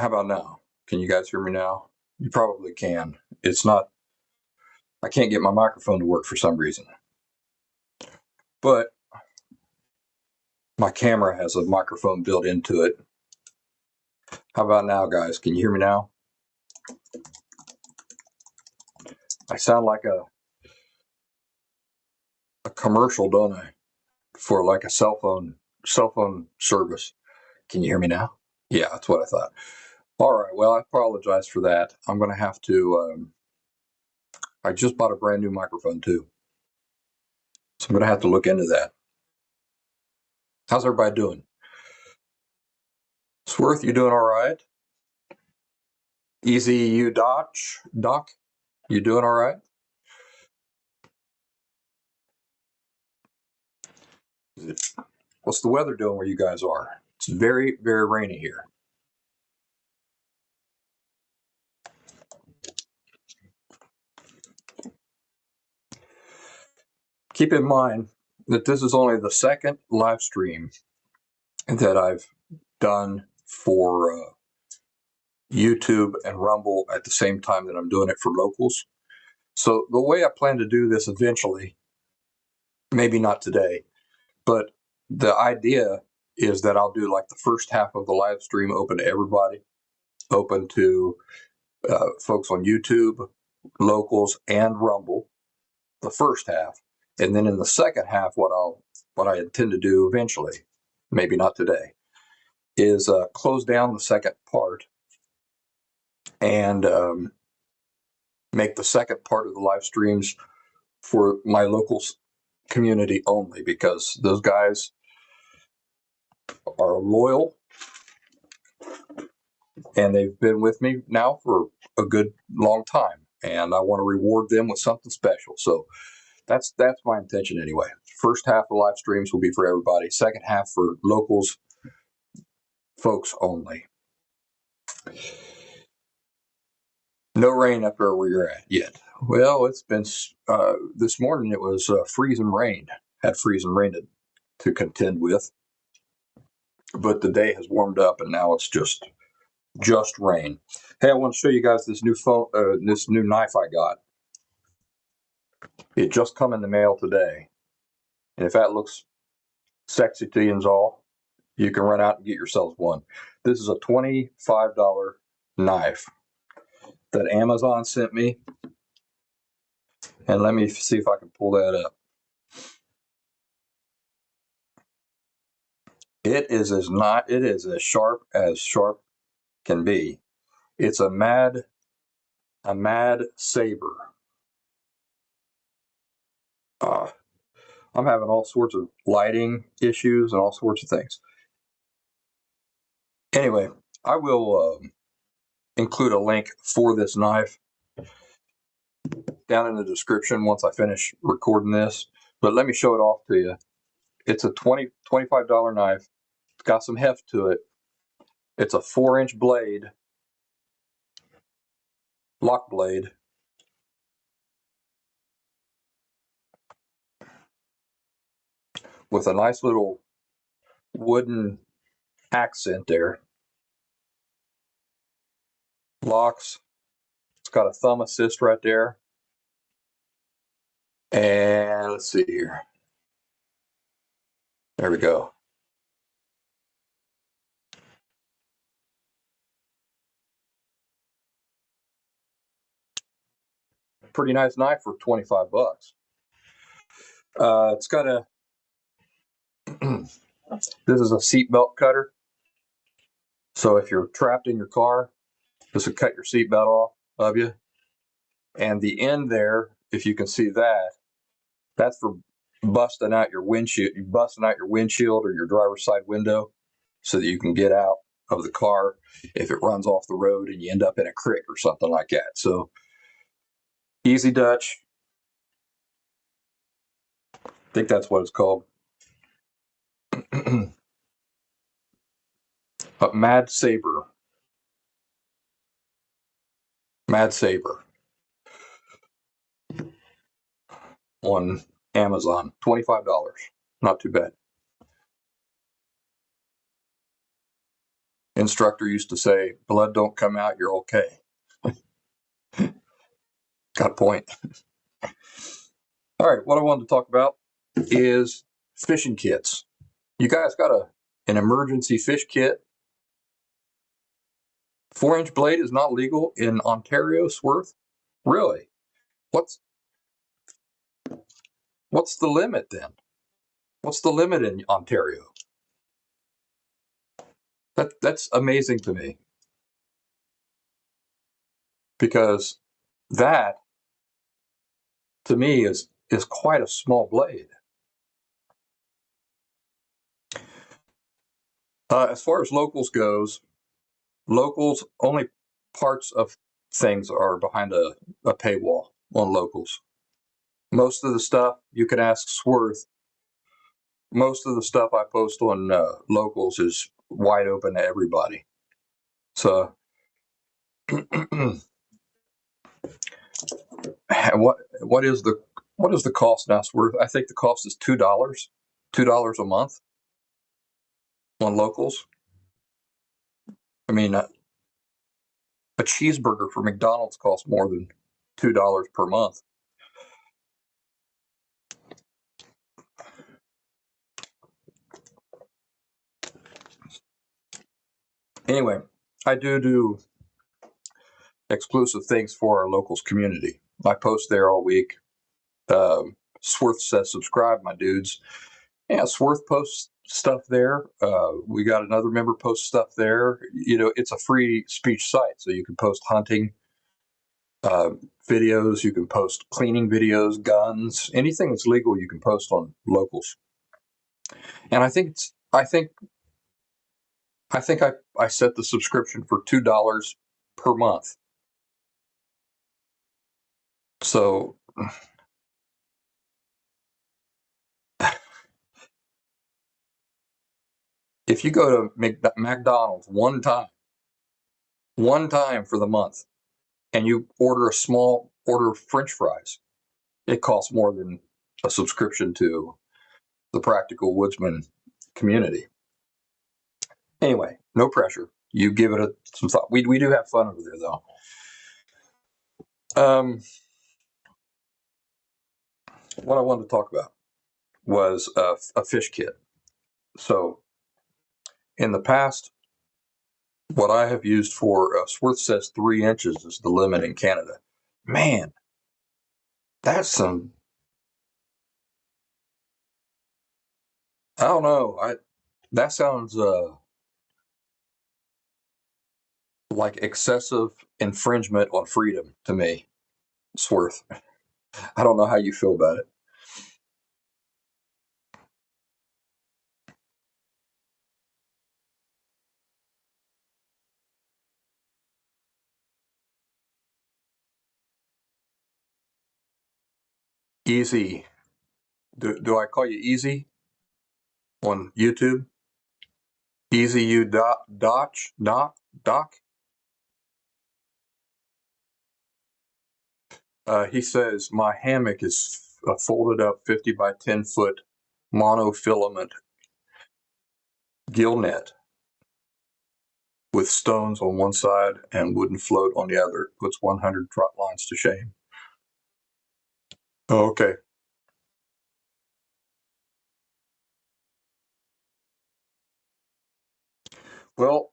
How about now? Can you guys hear me now? You probably can. It's not, I can't get my microphone to work for some reason. But my camera has a microphone built into it. How about now, guys? Can you hear me now? I sound like a commercial, don't I? For like a cell phone service. Can you hear me now? Yeah, that's what I thought. All right, well, I apologize for that. I'm going to have to, I just bought a brand new microphone too. So I'm going to have to look into that. How's everybody doing? Sworth, you doing all right? Easy, you Doc, you doing all right? What's the weather doing where you guys are? It's very, very rainy here. Keep in mind that this is only the second live stream that I've done for YouTube and Rumble at the same time that I'm doing it for locals. So the way I plan to do this eventually, maybe not today, but the idea is that I'll do like the first half of the live stream open to everybody, open to folks on YouTube, locals, and Rumble, the first half. And then in the second half, what I intend to do eventually, maybe not today, is close down the second part and make the second part of the live streams for my local community only, because those guys are loyal and they've been with me now for a good long time, and I want to reward them with something special. So that's my intention anyway. First half of live streams will be for everybody. Second half for locals, folks only. No rain up there where you're at yet. Well, it's been this morning. It was freezing rain. Had freezing rain to contend with, but the day has warmed up and now it's just rain. Hey, I want to show you guys this new phone, this new knife I got. It just come in the mail today, and if that looks sexy to you and all, you can run out and get yourselves one. This is a $25 knife that Amazon sent me, and let me see if I can pull that up. It is as sharp can be. It's a Mad Saber. I'm having all sorts of lighting issues and all sorts of things. Anyway, I will include a link for this knife down in the description once I finish recording this. But let me show it off to you. It's a $25 knife. It's got some heft to it. It's a 4-inch blade, lock blade. With a nice little wooden accent there. Locks. It's got a thumb assist right there. And let's see here. There we go. Pretty nice knife for 25 bucks. It's got a this is a seatbelt cutter. So if you're trapped in your car, this will cut your seatbelt off of you. And the end there, if you can see that, that's for busting out your windshield, or your driver's side window, so that you can get out of the car if it runs off the road and you end up in a creek or something like that. So Easy Dutch, I think that's what it's called. But Mad Saber on Amazon, $25. Not too bad. instructor used to say, blood don't come out, you're okay. Got a point. All right, what I wanted to talk about is fishing kits. You guys got an emergency fish kit? 4-inch blade is not legal in Ontario, Swarth? Really? What's the limit then? What's the limit in Ontario? That's amazing to me, because that to me is quite a small blade. As far as locals goes, locals only parts of things are behind a paywall on locals. Most of the stuff you can ask Swarth. Most of the stuff I post on locals is wide open to everybody. So, what is the cost now, Swarth? I think the cost is $2 a month on locals. I mean, a cheeseburger for McDonald's costs more than $2 per month. Anyway, I do exclusive things for our locals community. I post there all week. Swarth says subscribe, my dudes. Yeah, Swarth posts stuff there. We got another member post stuff there. You know, it's a free speech site, so you can post hunting videos, you can post cleaning videos, guns, anything that's legal you can post on locals. And I think I set the subscription for $2 per month. So if you go to McDonald's one time for the month, and you order a small order of French fries, it costs more than a subscription to the Practical Woodsman community. Anyway, no pressure. You give it some thought. We do have fun over there, though. What I wanted to talk about was a fish kit. So, in the past, what I have used for Swarth says 3 inches is the limit in Canada. Man, that's some. I don't know. That sounds like excessive infringement on freedom to me, Swarth. I don't know how you feel about it. Easy. Do I call you Easy on YouTube? Easy you doc. He says my hammock is a folded up 50 by 10 foot monofilament gill net with stones on one side and wooden float on the other. It puts 100 trot lines to shame. Oh, okay. Well,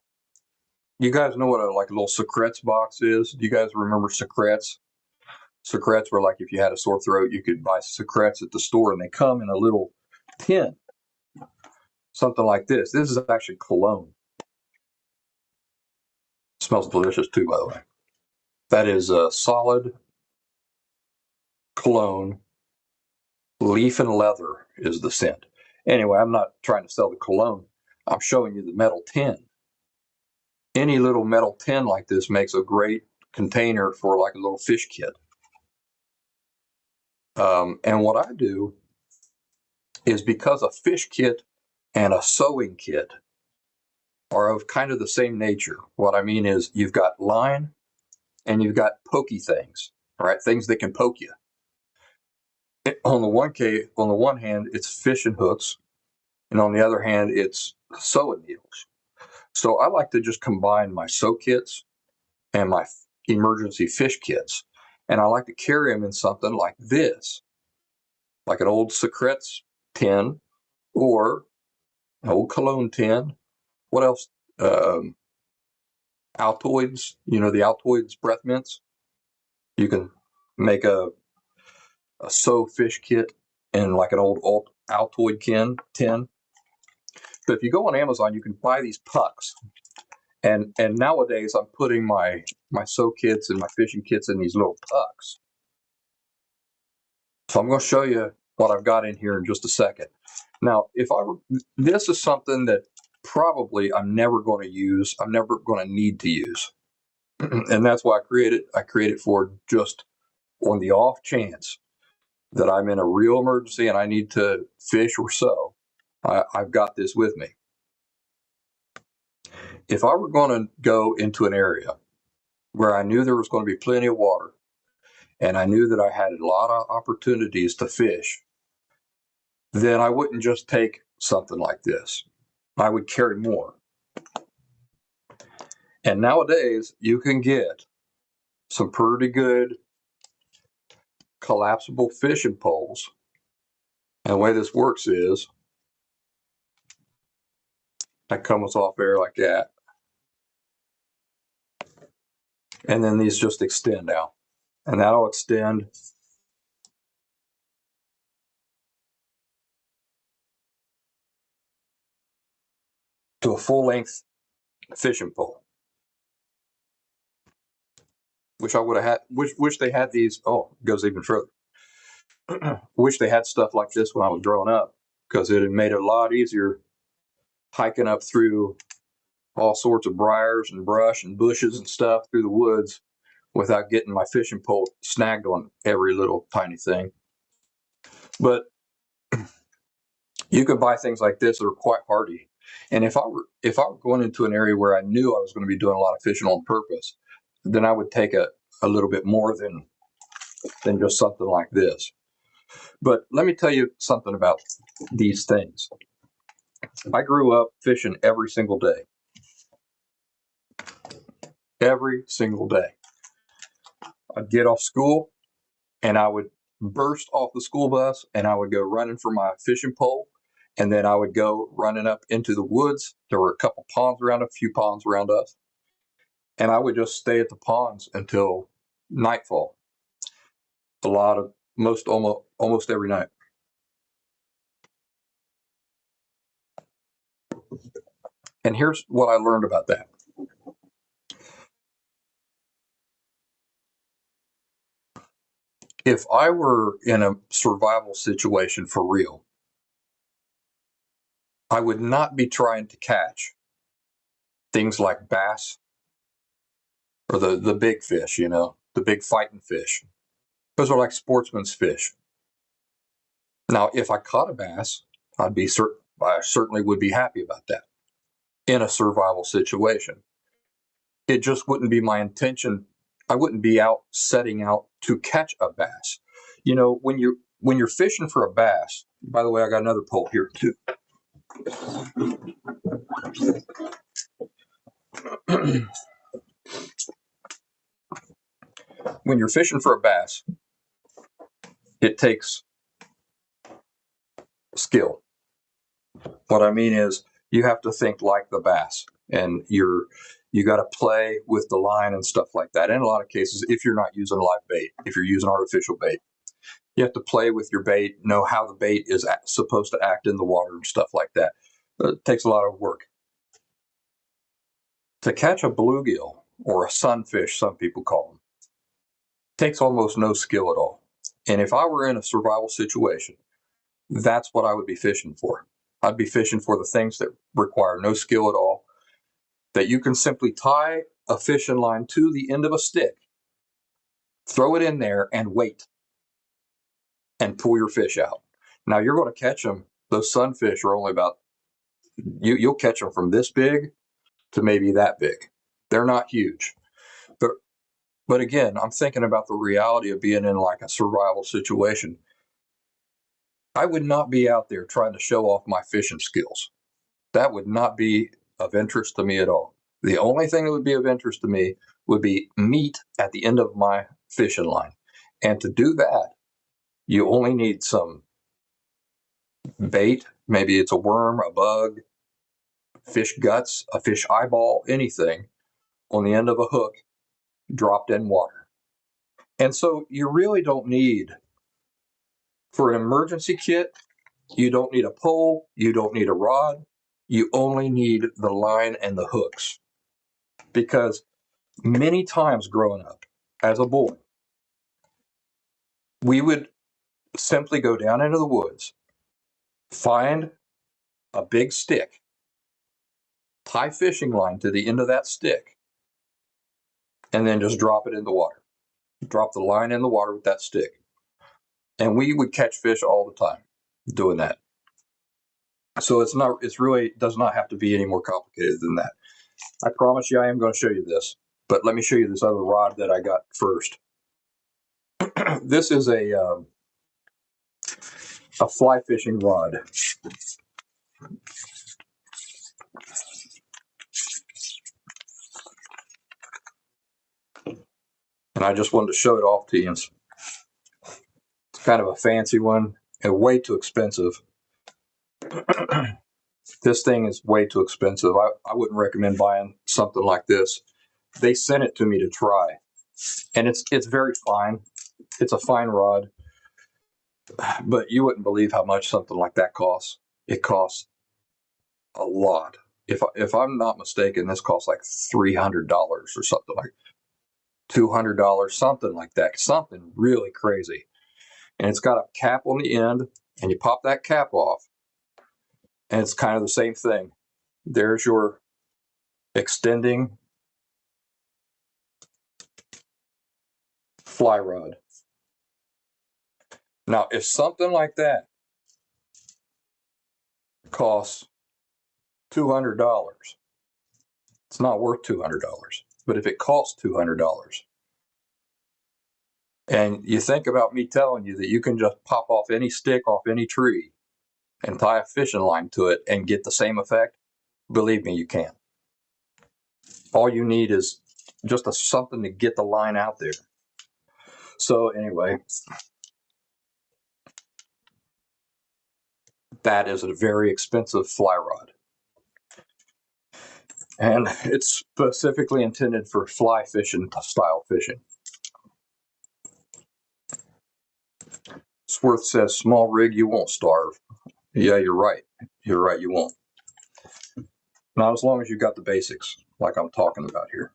you guys know what a little secrets box is? Do you guys remember secrets? Secrets were like, if you had a sore throat, you could buy secrets at the store, and they come in a little tin, something like this. This is actually cologne. It smells delicious too, by the way. That is a solid cologne. Leaf and leather is the scent. Anyway, I'm not trying to sell the cologne. I'm showing you the metal tin. Any little metal tin like this makes a great container for like a little fish kit. And what I do is, because a fish kit and a sewing kit are of kind of the same nature. What I mean is, you've got line and you've got pokey things, right? Things that can poke you. On the one hand, it's fishing hooks, and on the other hand, it's sewing needles. So I like to just combine my soak kits and my emergency fish kits. And I like to carry them in something like this, like an old Secrets tin or an old cologne tin. What else? Altoids, the Altoids breath mints. You can make a sew fish kit in like an old Altoid tin. But if you go on Amazon, you can buy these pucks. And nowadays I'm putting my sew kits and my fishing kits in these little pucks. So I'm going to show you what I've got in here in just a second. Now, this is something that probably I'm never going to use. I'm never going to need to use. And that's why I created for just on the off chance that I'm in a real emergency and I need to fish or sew. I've got this with me. If I were going to go into an area where I knew there was going to be plenty of water and I knew that I had a lot of opportunities to fish, then I wouldn't just take something like this. I would carry more. And nowadays, you can get some pretty good collapsible fishing poles. And the way this works is that comes off there like that. And then these just extend out. And that'll extend to a full-length fishing pole. Wish I would have had, wish they had these. Oh, it goes even further. Wish they had stuff like this when I was growing up, because it had made it a lot easier hiking up through all sorts of briars and brush and bushes and stuff through the woods without getting my fishing pole snagged on every little tiny thing. But you could buy things like this that are quite hardy. And if I were going into an area where I knew I was going to be doing a lot of fishing on purpose, then I would take a little bit more than just something like this. But let me tell you something about these things. I grew up fishing every single day. Every single day. I'd get off school and I would burst off the school bus and I would go running for my fishing pole. And then I would go running up into the woods. There were a few ponds around us. And I would just stay at the ponds until nightfall. Almost every night. And here's what I learned about that. If I were in a survival situation for real, I would not be trying to catch things like bass or the big fish, the big fighting fish. Those are like sportsman's fish. Now, if I caught a bass, I certainly would be happy about that in a survival situation. It just wouldn't be my intention. I wouldn't be setting out to catch a bass. When you're fishing for a bass, by the way, I got another pole here too. When you're fishing for a bass, it takes skill. What I mean is you have to think like the bass, and you got to play with the line and stuff like that. In a lot of cases, if you're not using live bait, if you're using artificial bait, you have to play with your bait, know how the bait is supposed to act in the water and stuff like that. It takes a lot of work. To catch a bluegill or a sunfish, some people call them, takes almost no skill at all. And if I were in a survival situation, that's what I would be fishing for. I'd be fishing for the things that require no skill at all, that you can simply tie a fishing line to the end of a stick, throw it in there and wait and pull your fish out. Now you're going to catch them. Those sunfish are only about, you'll catch them from this big to maybe that big. They're not huge. But again, I'm thinking about the reality of being in like a survival situation. I would not be out there trying to show off my fishing skills. That would not be of interest to me at all. The only thing that would be of interest to me would be meat at the end of my fishing line. And to do that, you only need some bait. Maybe it's a worm, a bug, fish guts, a fish eyeball, anything on the end of a hook dropped in water. And so you really don't need, for an emergency kit, you don't need a pole, you don't need a rod, you only need the line and the hooks. Because many times growing up as a boy, we would simply go down into the woods, find a big stick, tie fishing line to the end of that stick, and then just drop it in the water. Drop the line in the water with that stick. And we would catch fish all the time doing that. So it's really does not have to be any more complicated than that. I promise you I am going to show you this, but let me show you this other rod that I got first. This is a fly fishing rod. And I just wanted to show it off to you. It's kind of a fancy one and way too expensive. This thing is way too expensive. I wouldn't recommend buying something like this. They sent it to me to try, and it's very fine. It's a fine rod, but you wouldn't believe how much something like that costs. It costs a lot. If I'm not mistaken, this costs like $300 or something, like $200, something like that. Something really crazy. And it's got a cap on the end, and you pop that cap off, and it's kind of the same thing. There's your extending fly rod. Now, if something like that costs $200, it's not worth $200. But if it costs $200, and you think about me telling you that you can just pop off any stick off any tree and tie a fishing line to it and get the same effect, believe me, you can. All you need is just something to get the line out there. So anyway, that is a very expensive fly rod. And it's specifically intended for fly fishing style fishing. Swarth says, small rig, you won't starve. Yeah, you're right. You're right, you won't. Not as long as you got the basics, like I'm talking about here.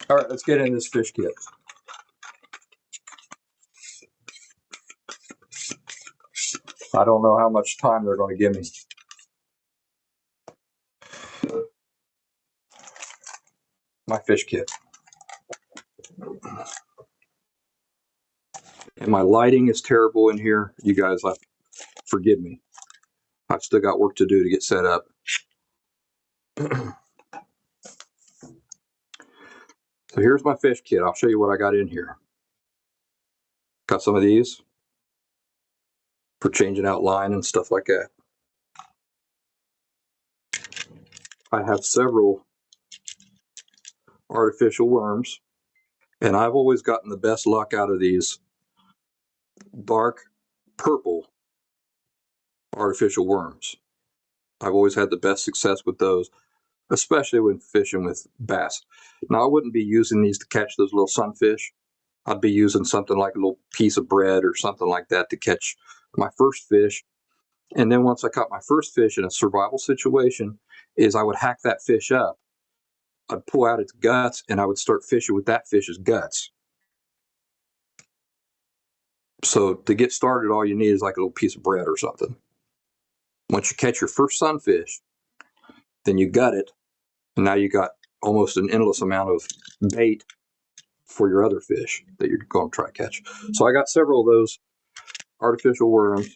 All right, let's get in this fish kit. I don't know how much time they're going to give me. My fish kit. And my lighting is terrible in here. You guys, forgive me. I've still got work to do to get set up. So here's my fish kit. I'll show you what I got in here. Got some of these for changing out line and stuff like that. I have several artificial worms, and I've always gotten the best luck out of these dark purple artificial worms. I've always had the best success with those, especially when fishing with bass. Now, I wouldn't be using these to catch those little sunfish. I'd be using something like a little piece of bread or something like that to catch my first fish. And then once I caught my first fish in a survival situation, I would hack that fish up. I'd pull out its guts, and I would start fishing with that fish's guts. So to get started, all you need is like a little piece of bread or something. Once you catch your first sunfish, then you gut it, and now you got almost an endless amount of bait for your other fish that you're going to try to catch. So I got several of those artificial worms.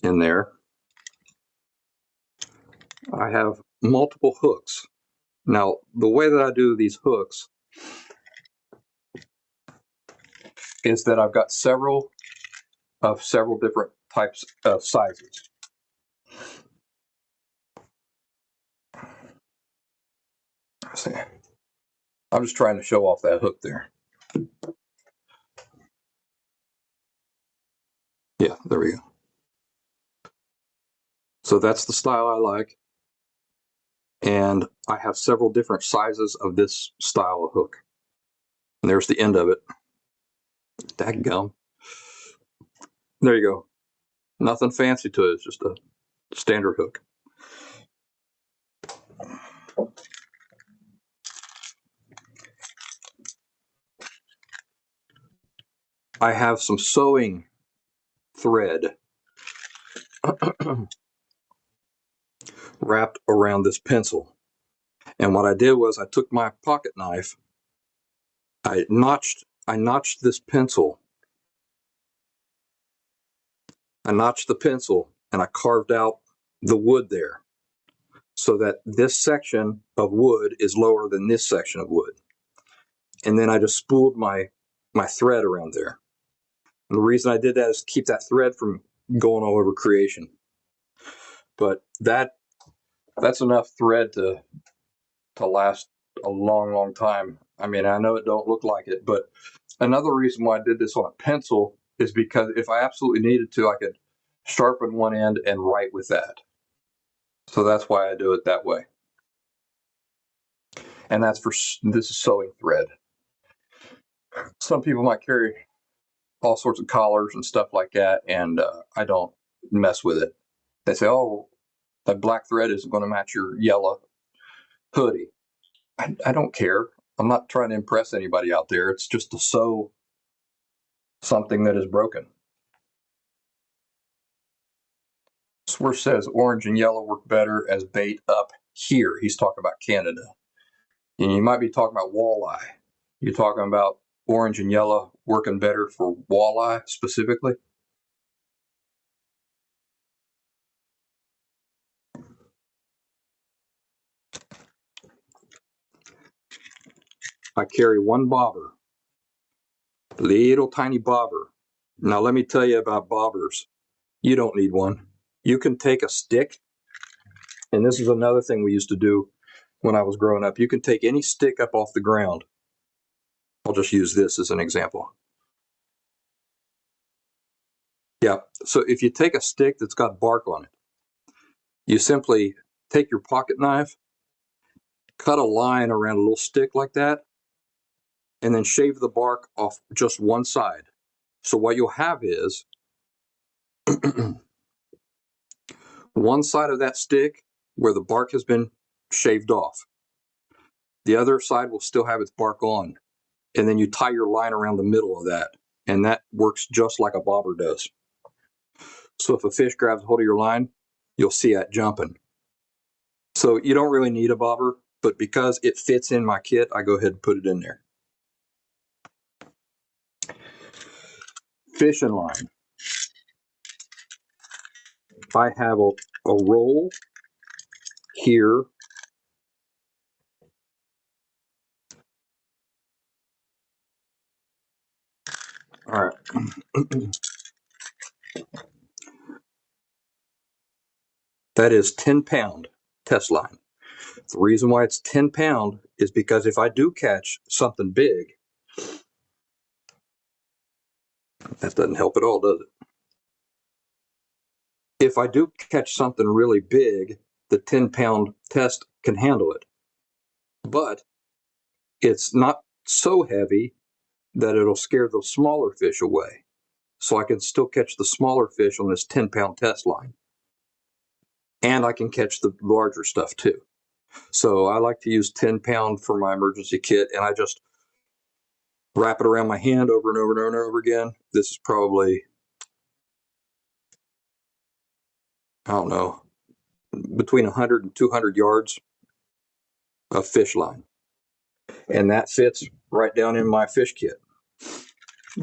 In there. I have multiple hooks. Now, the way that I do these hooks is that I've got several different types of sizes. Let's see. I'm just trying to show off that hook there. Yeah, there we go. So that's the style I like. And I have several different sizes of this style of hook. And there's the end of it. Dadgum. There you go. Nothing fancy to it. It's just a standard hook. I have some sewing thread wrapped around this pencil. And what I did was I took my pocket knife, I notched this pencil. I notched the pencil and I carved out the wood there so that this section of wood is lower than this section of wood. And then I just spooled my thread around there. And the reason I did that is to keep that thread from going all over creation. But that's enough thread to last a long, long time. I mean, I know it don't look like it, but another reason why I did this on a pencil is because if I absolutely needed to, I could sharpen one end and write with that. So that's why I do it that way. And this is sewing thread. Some people might carry all sorts of collars and stuff like that, and I don't mess with it. They say, oh, that black thread isn't going to match your yellow hoodie. I don't care. I'm not trying to impress anybody out there. It's just to sew something that is broken. Swerve says orange and yellow work better as bait up here. He's talking about Canada. And you might be talking about walleye. You're talking about orange and yellow working better for walleye specifically? I carry one bobber, little tiny bobber. Now let me tell you about bobbers. You don't need one. You can take a stick, and this is another thing we used to do when I was growing up. You can take any stick up off the ground. I'll just use this as an example. Yeah, so if you take a stick that's got bark on it, you simply take your pocket knife, cut a line around a little stick like that, and then shave the bark off just one side. So what you'll have is one side of that stick where the bark has been shaved off. The other side will still have its bark on. And then you tie your line around the middle of that. And that works just like a bobber does. So if a fish grabs hold of your line, you'll see that jumping. So you don't really need a bobber, but because it fits in my kit, I go ahead and put it in there. Fishing line. I have a roll here. All right. That is 10-pound test line. The reason why it's 10-pound is because if I do catch something big, that doesn't help at all, does it? If I do catch something really big, the 10-pound test can handle it. But it's not so heavy that it'll scare the smaller fish away. So I can still catch the smaller fish on this 10-pound test line. And I can catch the larger stuff too. So I like to use 10-pound for my emergency kit, and I just wrap it around my hand over and over and over and over again. This is probably, I don't know, between 100 and 200 yards of fish line. And that fits right down in my fish kit,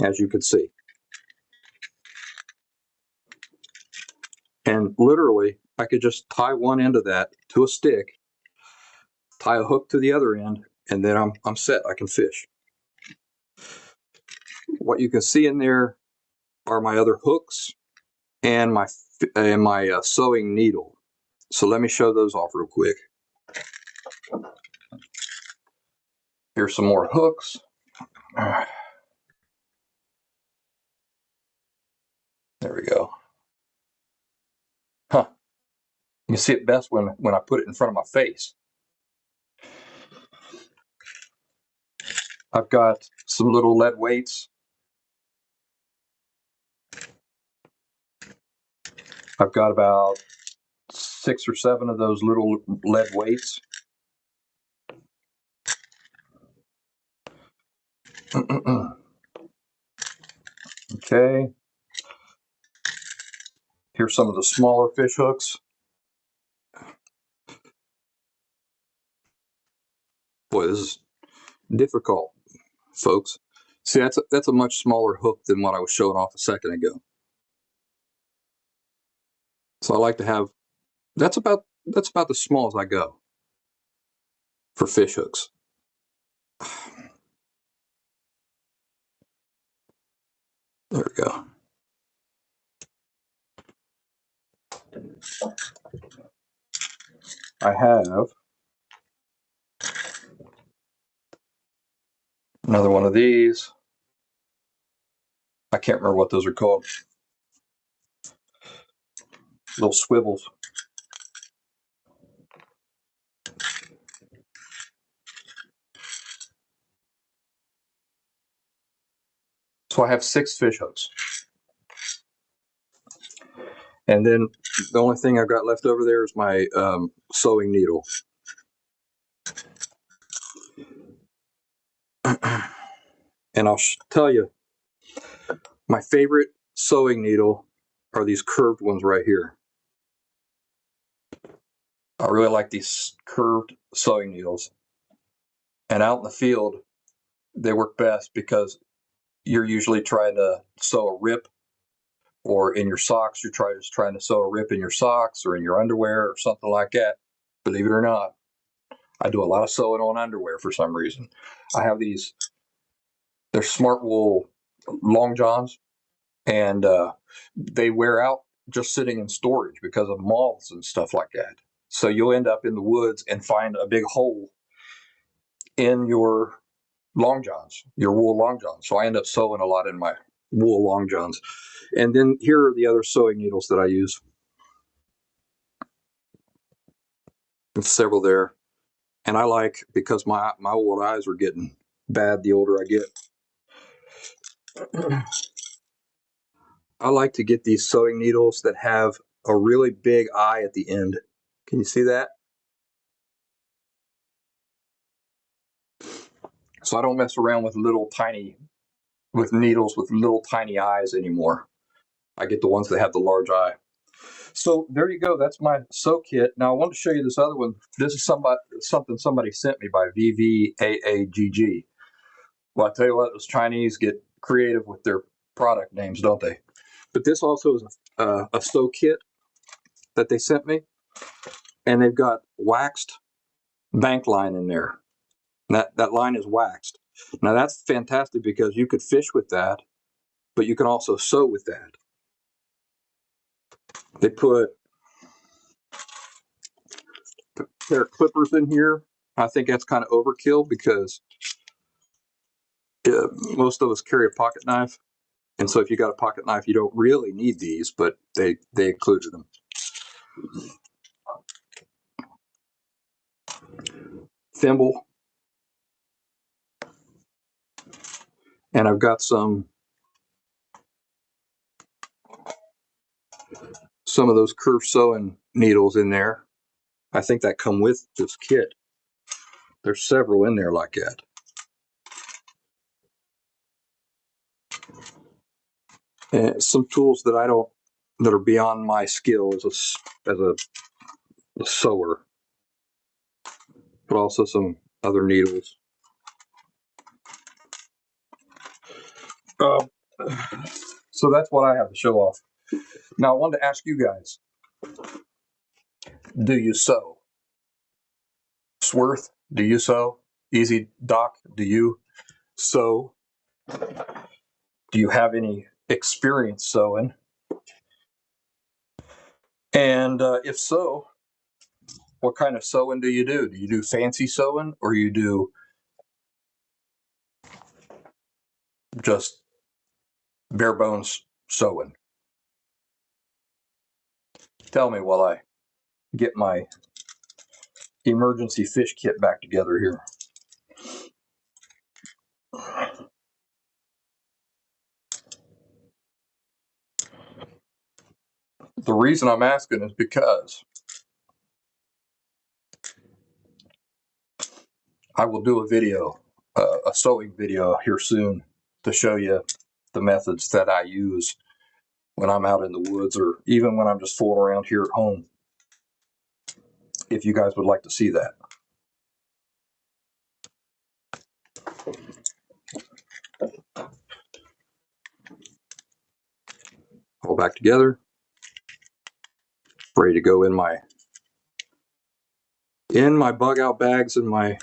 as you can see. And literally, I could just tie one end of that to a stick, tie a hook to the other end, and then I'm set. I can fish. What you can see in there are my other hooks and my sewing needle. So let me show those off real quick. Here's some more hooks. There we go. Huh. You can see it best when I put it in front of my face. I've got some little lead weights. I've got about 6 or 7 of those little lead weights. Okay. Here's some of the smaller fish hooks. Boy, this is difficult, folks. See, that's a much smaller hook than what I was showing off a second ago. So I like to have, that's about the smallest I go for fish hooks. There we go. I have another one of these. I can't remember what those are called. Little swivels. So I have 6 fish hooks. And then the only thing I've got left over there is my sewing needle. And I'll tell you, my favorite sewing needle are these curved ones right here. I really like these curved sewing needles. And out in the field, they work best because you're usually trying to sew a rip, or in your socks, you're trying to sew a rip in your socks or in your underwear or something like that. Believe it or not, I do a lot of sewing on underwear for some reason. I have these, they're smart wool long johns, and they wear out just sitting in storage because of moths and stuff like that. So you'll end up in the woods and find a big hole in your long johns, your wool long johns. So I end up sewing a lot in my wool long johns. And then here are the other sewing needles that I use. There's several there. And I like, because my old eyes are getting bad the older I get, I like to get these sewing needles that have a really big eye at the end. Can you see that? So I don't mess around with needles with little tiny eyes anymore. I get the ones that have the large eye. So there you go. That's my sew kit. Now I want to show you this other one. This is something somebody sent me by VVAAGG. Well, I tell you what, those Chinese get creative with their product names, don't they? But this also is a sew kit that they sent me, and they've got waxed bank line in there. That line is waxed. Now that's fantastic because you could fish with that, but you can also sew with that. They put a pair of clippers in here. I think that's kind of overkill because most of us carry a pocket knife, and so if you got a pocket knife, you don't really need these, but they included them. Thimble, and I've got some of those curved sewing needles in there. I think that come with this kit. There's several in there like that. And some tools that are beyond my skill as a sewer, but also some other needles. So that's what I have to show off. Now I wanted to ask you guys, do you sew? Sworth, do you sew? Easy Doc, do you sew? Do you have any experience sewing? And if so, what kind of sewing do you do? Do you do fancy sewing, or you do just bare bones sewing? Tell me while I get my emergency fish kit back together here. The reason I'm asking is because I will do a video, a sewing video here soon, to show you the methods that I use when I'm out in the woods, or even when I'm just fooling around here at home, if you guys would like to see that. All back together, ready to go in my bug out bags and my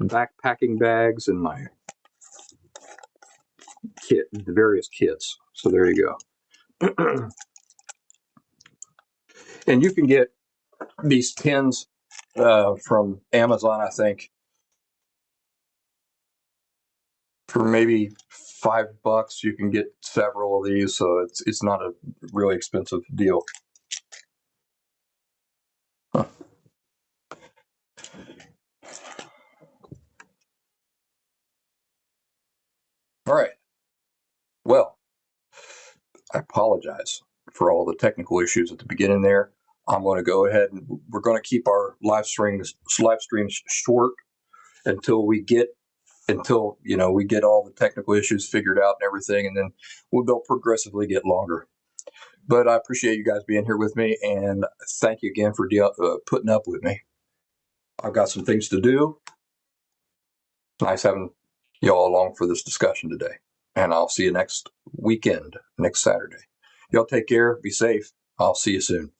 backpacking bags and my kit, the various kits. So there you go. And you can get these tins from Amazon, I think, for maybe $5. You can get several of these, so it's not a really expensive deal. Huh. All right. Well, I apologize for all the technical issues at the beginning there. I'm going to go ahead and we're going to keep our live streams short until we get all the technical issues figured out and everything, and then they'll progressively get longer. But I appreciate you guys being here with me, and thank you again for putting up with me. I've got some things to do. Nice having y'all along for this discussion today, and I'll see you next weekend, next Saturday. Y'all take care, be safe. I'll see you soon.